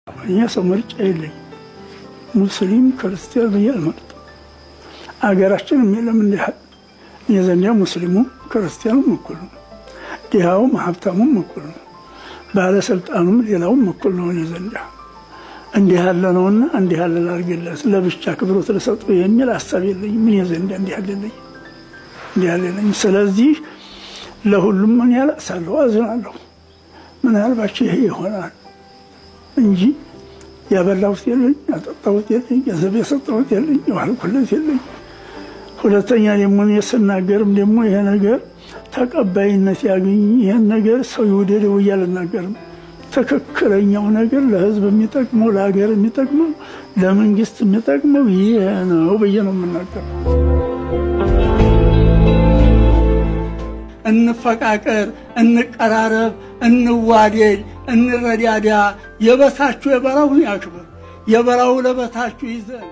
يا سمرت إلي مسلم كريستيان بيالمرت أجراشين ميلا من ده يزنيا مسلمون كريستيان مكلهم دهاهم حبتهم مكلهم بعد سلطانهم يلاهم مكلهم يزنيا عندي هاللوننا عندي هاللارجلس لا بيشتاك بروت لسطو يميل أستبيل لي من يزنيا عندي هاللي عندي هاللي سلازي له لمن يلا سالوا أزن له من هالبشيء هي هنا እንጂ ያበላውት የለኝ ያጠጣውት የለኝ ገንዘብ የሰጠውት የለኝ ዋል ኩለት የለኝ ሁለተኛ ደግሞ የሰናገርም ደግሞ ይሄ ነገር ተቀባይነት ያገኝ ይሄ ነገር ሰው ይወደደው ይያልናገርም ተከክለኛው ነገር ለህዝብ የሚጠቅመው ለሀገር የሚጠቅመው ለመንግስት የሚጠቅመው ይሄ ነው በየነው መናገር እንፈቃቀር እንቀራረብ እንዋደድ እንረዳዳ የበታችሁ የበራው ያክብር የበራው ለበታችሁ ይዘን